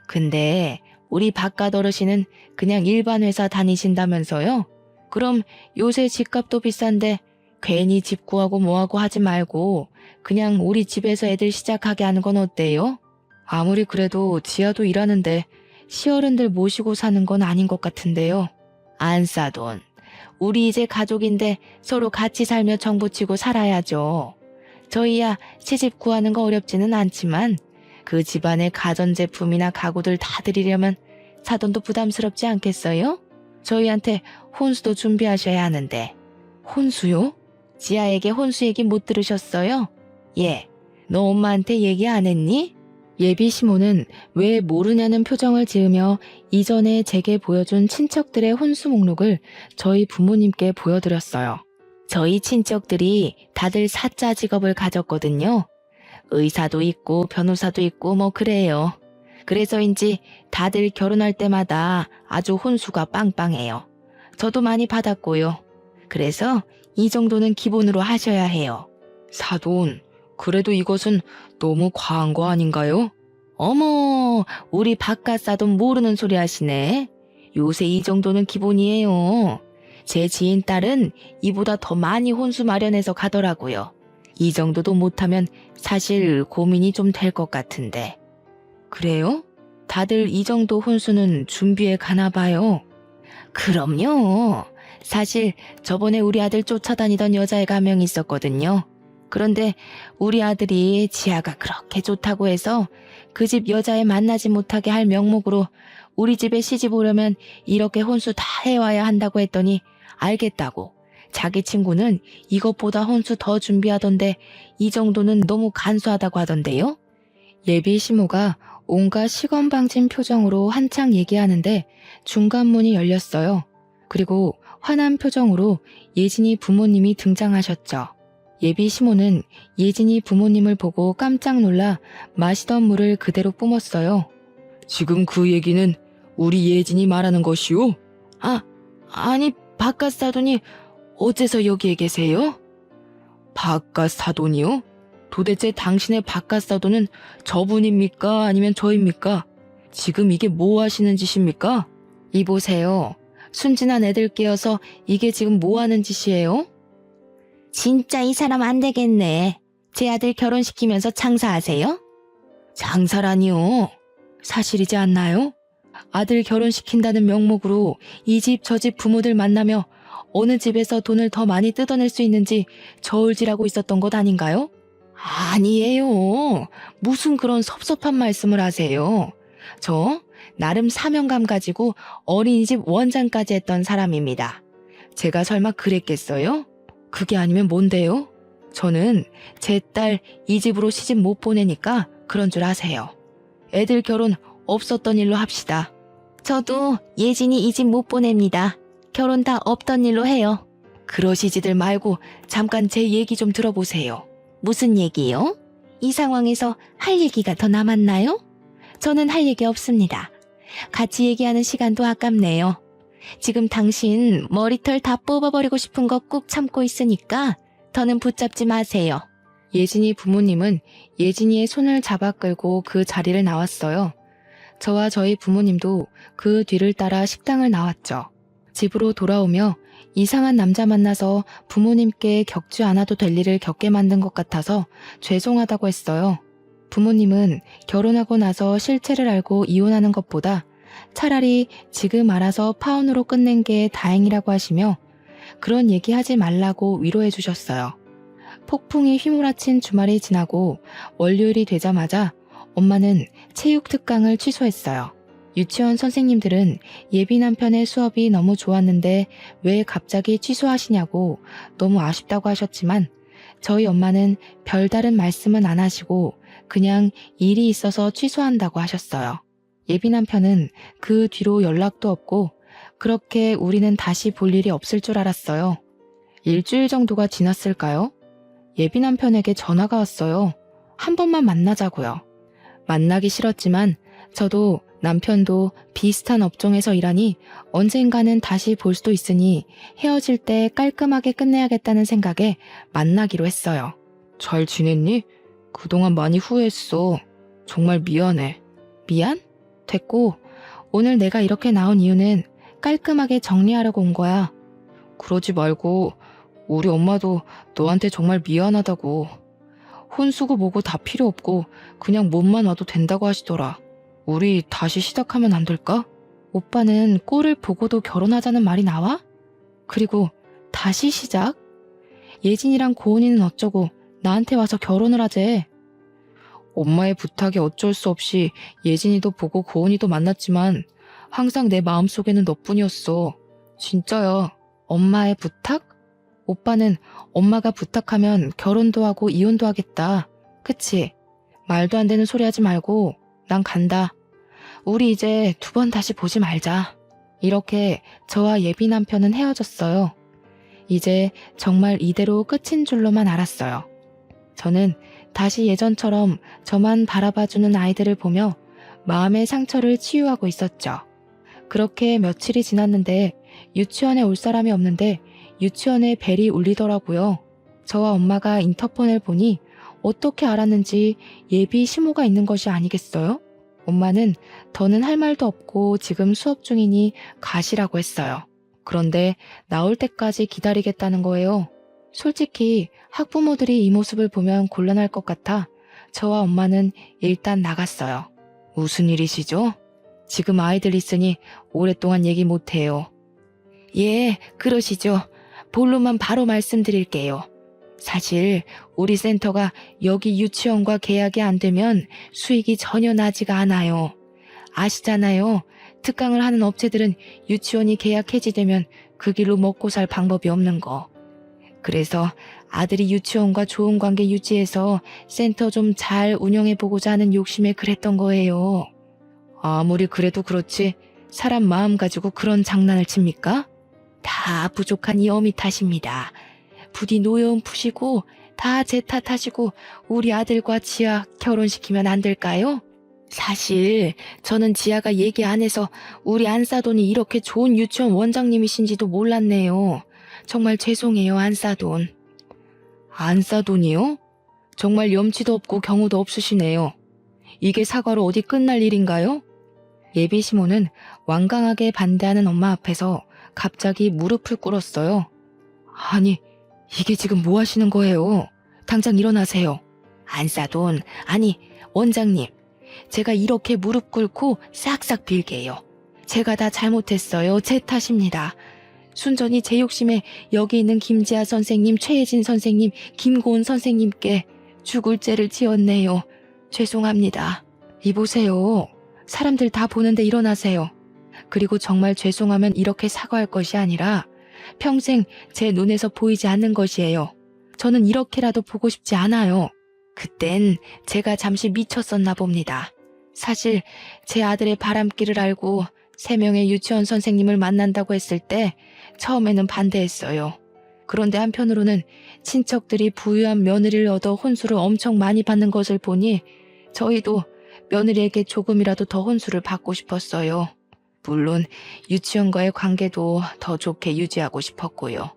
근데 우리 바깥 어르신은 그냥 일반 회사 다니신다면서요? 그럼 요새 집값도 비싼데 괜히 집 구하고 뭐하고 하지 말고 그냥 우리 집에서 애들 시작하게 하는 건 어때요? 아무리 그래도 지아도 일하는데 시어른들 모시고 사는 건 아닌 것 같은데요. 안 싸돈. 우리 이제 가족인데 서로 같이 살며 정부치고 살아야죠. 저희야 시집 구하는 거 어렵지는 않지만 그 집안의 가전제품이나 가구들 다 드리려면 사돈도 부담스럽지 않겠어요? 저희한테 혼수도 준비하셔야 하는데. 혼수요? 지아에게 혼수 얘기 못 들으셨어요? 예. 너 엄마한테 얘기 안 했니? 예비 시모는 왜 모르냐는 표정을 지으며 이전에 제게 보여준 친척들의 혼수 목록을 저희 부모님께 보여드렸어요. 저희 친척들이 다들 사자 직업을 가졌거든요. 의사도 있고 변호사도 있고 뭐 그래요. 그래서인지 다들 결혼할 때마다 아주 혼수가 빵빵해요. 저도 많이 받았고요. 그래서 이 정도는 기본으로 하셔야 해요. 사돈, 그래도 이것은 너무 과한 거 아닌가요? 어머, 우리 바깥 사돈 모르는 소리 하시네. 요새 이 정도는 기본이에요. 제 지인 딸은 이보다 더 많이 혼수 마련해서 가더라고요. 이 정도도 못하면 사실 고민이 좀 될 것 같은데. 그래요? 다들 이 정도 혼수는 준비해 가나 봐요. 그럼요. 사실 저번에 우리 아들 쫓아다니던 여자애가 한 명 있었거든요. 그런데 우리 아들이 지아가 그렇게 좋다고 해서 그 집 여자애 만나지 못하게 할 명목으로 우리 집에 시집 오려면 이렇게 혼수 다 해와야 한다고 했더니 알겠다고. 자기 친구는 이것보다 혼수 더 준비하던데 이 정도는 너무 간소하다고 하던데요. 예비 시모가 온갖 시건방진 표정으로 한창 얘기하는데 중간 문이 열렸어요. 그리고 화난 표정으로 예진이 부모님이 등장하셨죠. 예비 시모는 예진이 부모님을 보고 깜짝 놀라 마시던 물을 그대로 뿜었어요. 지금 그 얘기는 우리 예진이 말하는 것이오? 아니 바깥 사돈이 어째서 여기에 계세요? 바깥 사돈이요? 도대체 당신의 바깥 사돈은 저분입니까? 아니면 저입니까? 지금 이게 뭐 하시는 짓입니까? 이보세요. 순진한 애들 깨어서 이게 지금 뭐 하는 짓이에요? 진짜 이 사람 안 되겠네. 제 아들 결혼시키면서 장사하세요? 장사라니요. 사실이지 않나요? 아들 결혼시킨다는 명목으로 이 집 저 집 부모들 만나며 어느 집에서 돈을 더 많이 뜯어낼 수 있는지 저울질하고 있었던 것 아닌가요? 아니에요. 무슨 그런 섭섭한 말씀을 하세요. 저 나름 사명감 가지고 어린이집 원장까지 했던 사람입니다. 제가 설마 그랬겠어요? 그게 아니면 뭔데요? 저는 제 딸 이 집으로 시집 못 보내니까 그런 줄 아세요. 애들 결혼 없었던 일로 합시다. 저도 예진이 이 집 못 보냅니다. 결혼 다 없던 일로 해요. 그러시지들 말고 잠깐 제 얘기 좀 들어보세요. 무슨 얘기요? 이 상황에서 할 얘기가 더 남았나요? 저는 할 얘기 없습니다. 같이 얘기하는 시간도 아깝네요. 지금 당신 머리털 다 뽑아버리고 싶은 거 꾹 참고 있으니까 더는 붙잡지 마세요. 예진이 부모님은 예진이의 손을 잡아 끌고 그 자리를 나왔어요. 저와 저희 부모님도 그 뒤를 따라 식당을 나왔죠. 집으로 돌아오며 이상한 남자 만나서 부모님께 겪지 않아도 될 일을 겪게 만든 것 같아서 죄송하다고 했어요. 부모님은 결혼하고 나서 실체를 알고 이혼하는 것보다 차라리 지금 알아서 파혼으로 끝낸 게 다행이라고 하시며 그런 얘기하지 말라고 위로해 주셨어요. 폭풍이 휘몰아친 주말이 지나고 월요일이 되자마자 엄마는 체육 특강을 취소했어요. 유치원 선생님들은 예비 남편의 수업이 너무 좋았는데 왜 갑자기 취소하시냐고 너무 아쉽다고 하셨지만 저희 엄마는 별다른 말씀은 안 하시고 그냥 일이 있어서 취소한다고 하셨어요. 예비 남편은 그 뒤로 연락도 없고 그렇게 우리는 다시 볼 일이 없을 줄 알았어요. 일주일 정도가 지났을까요? 예비 남편에게 전화가 왔어요. 한 번만 만나자고요. 만나기 싫었지만 저도 남편도 비슷한 업종에서 일하니 언젠가는 다시 볼 수도 있으니 헤어질 때 깔끔하게 끝내야겠다는 생각에 만나기로 했어요. 잘 지냈니? 그동안 많이 후회했어. 정말 미안해. 미안? 됐고, 오늘 내가 이렇게 나온 이유는 깔끔하게 정리하려고 온 거야. 그러지 말고 우리 엄마도 너한테 정말 미안하다고. 혼수고 뭐고 다 필요 없고 그냥 몸만 와도 된다고 하시더라. 우리 다시 시작하면 안 될까? 오빠는 꼴을 보고도 결혼하자는 말이 나와? 그리고 다시 시작? 예진이랑 고은이는 어쩌고 나한테 와서 결혼을 하재. 엄마의 부탁에 어쩔 수 없이 예진이도 보고 고은이도 만났지만 항상 내 마음속에는 너뿐이었어. 진짜야. 엄마의 부탁? 오빠는 엄마가 부탁하면 결혼도 하고 이혼도 하겠다. 그치? 말도 안 되는 소리 하지 말고 난 간다. 우리 이제 두 번 다시 보지 말자. 이렇게 저와 예비 남편은 헤어졌어요. 이제 정말 이대로 끝인 줄로만 알았어요. 저는 다시 예전처럼 저만 바라봐주는 아이들을 보며 마음의 상처를 치유하고 있었죠. 그렇게 며칠이 지났는데 유치원에 올 사람이 없는데 유치원에 벨이 울리더라고요. 저와 엄마가 인터폰을 보니 어떻게 알았는지 예비 시모가 있는 것이 아니겠어요? 엄마는 더는 할 말도 없고 지금 수업 중이니 가시라고 했어요. 그런데 나올 때까지 기다리겠다는 거예요. 솔직히 학부모들이 이 모습을 보면 곤란할 것 같아 저와 엄마는 일단 나갔어요. 무슨 일이시죠? 지금 아이들 있으니 오랫동안 얘기 못해요. 예, 그러시죠. 본론만 바로 말씀드릴게요. 사실 우리 센터가 여기 유치원과 계약이 안 되면 수익이 전혀 나지가 않아요. 아시잖아요. 특강을 하는 업체들은 유치원이 계약 해지되면 그 길로 먹고 살 방법이 없는 거. 그래서 아들이 유치원과 좋은 관계 유지해서 센터 좀 잘 운영해보고자 하는 욕심에 그랬던 거예요. 아무리 그래도 그렇지 사람 마음 가지고 그런 장난을 칩니까? 다 부족한 이 어미 탓입니다. 부디 노여움 푸시고 다 제 탓하시고 우리 아들과 지아 결혼시키면 안 될까요? 사실 저는 지아가 얘기 안 해서 우리 안사돈이 이렇게 좋은 유치원 원장님이신지도 몰랐네요. 정말 죄송해요, 안사돈. 안사돈이요? 정말 염치도 없고 경우도 없으시네요. 이게 사과로 어디 끝날 일인가요? 예비 시모는 완강하게 반대하는 엄마 앞에서 갑자기 무릎을 꿇었어요. 아니, 이게 지금 뭐 하시는 거예요? 당장 일어나세요. 안사돈, 아니, 원장님. 제가 이렇게 무릎 꿇고 싹싹 빌게요. 제가 다 잘못했어요. 제 탓입니다. 순전히 제 욕심에 여기 있는 김지아 선생님, 최혜진 선생님, 김고은 선생님께 죽을 죄를 지었네요. 죄송합니다. 이보세요. 사람들 다 보는데 일어나세요. 그리고 정말 죄송하면 이렇게 사과할 것이 아니라 평생 제 눈에서 보이지 않는 것이에요. 저는 이렇게라도 보고 싶지 않아요. 그땐 제가 잠시 미쳤었나 봅니다. 사실 제 아들의 바람길을 알고 3명의 유치원 선생님을 만난다고 했을 때 처음에는 반대했어요. 그런데 한편으로는 친척들이 부유한 며느리를 얻어 혼수를 엄청 많이 받는 것을 보니 저희도 며느리에게 조금이라도 더 혼수를 받고 싶었어요. 물론 유치원과의 관계도 더 좋게 유지하고 싶었고요.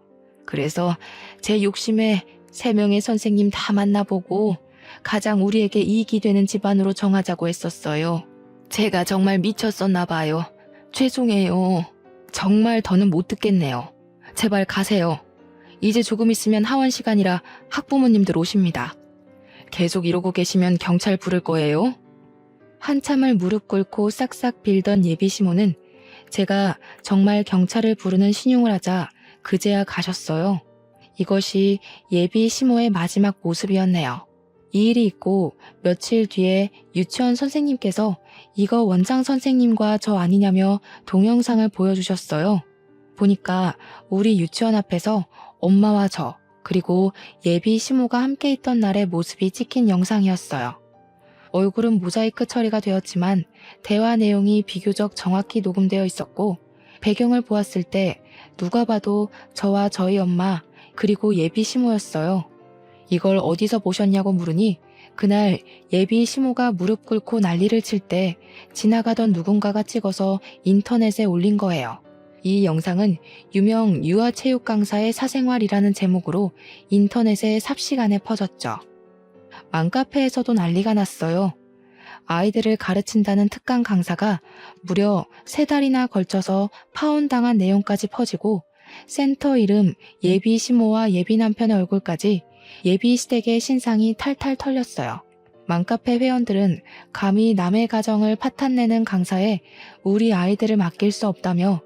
그래서 제 욕심에 3명의 선생님 다 만나보고 가장 우리에게 이익이 되는 집안으로 정하자고 했었어요. 제가 정말 미쳤었나 봐요. 죄송해요. 정말 더는 못 듣겠네요. 제발 가세요. 이제 조금 있으면 하원 시간이라 학부모님들 오십니다. 계속 이러고 계시면 경찰 부를 거예요. 한참을 무릎 꿇고 싹싹 빌던 예비 시모는 제가 정말 경찰을 부르는 신용을 하자 그제야 가셨어요. 이것이 예비 시모의 마지막 모습이었네요. 이 일이 있고 며칠 뒤에 유치원 선생님께서 이거 원장 선생님과 저 아니냐며 동영상을 보여주셨어요. 보니까 우리 유치원 앞에서 엄마와 저 그리고 예비 시모가 함께 있던 날의 모습이 찍힌 영상이었어요. 얼굴은 모자이크 처리가 되었지만 대화 내용이 비교적 정확히 녹음되어 있었고 배경을 보았을 때 누가 봐도 저와 저희 엄마 그리고 예비 시모였어요. 이걸 어디서 보셨냐고 물으니 그날 예비 시모가 무릎 꿇고 난리를 칠 때 지나가던 누군가가 찍어서 인터넷에 올린 거예요. 이 영상은 유명 유아체육 강사의 사생활이라는 제목으로 인터넷에 삽시간에 퍼졌죠. 맘카페에서도 난리가 났어요. 아이들을 가르친다는 특강 강사가 무려 3달이나 걸쳐서 파혼당한 내용까지 퍼지고 센터 이름 예비 시모와 예비 남편의 얼굴까지 예비 시댁의 신상이 탈탈 털렸어요. 맘카페 회원들은 감히 남의 가정을 파탄내는 강사에 우리 아이들을 맡길 수 없다며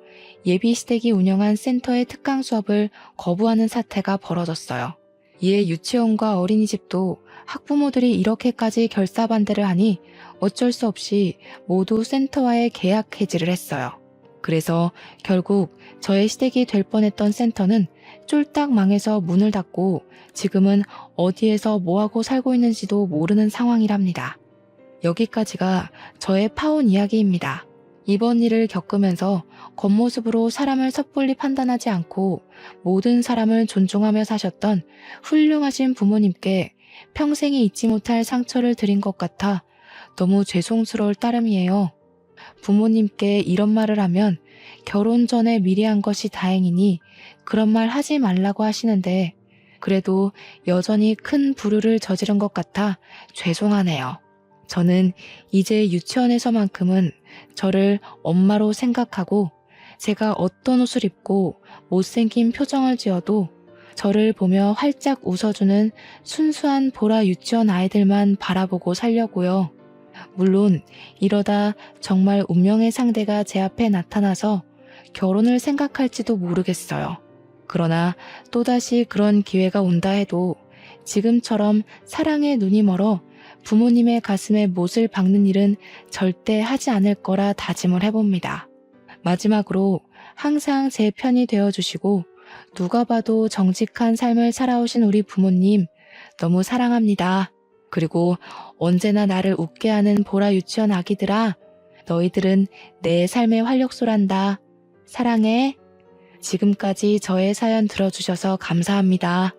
예비 시댁이 운영한 센터의 특강 수업을 거부하는 사태가 벌어졌어요. 이에 유치원과 어린이집도 학부모들이 이렇게까지 결사반대를 하니 어쩔 수 없이 모두 센터와의 계약 해지를 했어요. 그래서 결국 저의 시댁이 될 뻔했던 센터는 쫄딱 망해서 문을 닫고 지금은 어디에서 뭐하고 살고 있는지도 모르는 상황이랍니다. 여기까지가 저의 파혼 이야기입니다. 이번 일을 겪으면서 겉모습으로 사람을 섣불리 판단하지 않고 모든 사람을 존중하며 사셨던 훌륭하신 부모님께 평생에 잊지 못할 상처를 드린 것 같아 너무 죄송스러울 따름이에요. 부모님께 이런 말을 하면 결혼 전에 미리 한 것이 다행이니 그런 말 하지 말라고 하시는데 그래도 여전히 큰 불효를 저지른 것 같아 죄송하네요. 저는 이제 유치원에서만큼은 저를 엄마로 생각하고 제가 어떤 옷을 입고 못생긴 표정을 지어도 저를 보며 활짝 웃어주는 순수한 보라 유치원 아이들만 바라보고 살려고요. 물론 이러다 정말 운명의 상대가 제 앞에 나타나서 결혼을 생각할지도 모르겠어요. 그러나 또다시 그런 기회가 온다 해도 지금처럼 사랑의 눈이 멀어 부모님의 가슴에 못을 박는 일은 절대 하지 않을 거라 다짐을 해봅니다. 마지막으로 항상 제 편이 되어주시고 누가 봐도 정직한 삶을 살아오신 우리 부모님 너무 사랑합니다. 그리고 언제나 나를 웃게 하는 보라 유치원 아기들아, 너희들은 내 삶의 활력소란다. 사랑해. 지금까지 저의 사연 들어주셔서 감사합니다.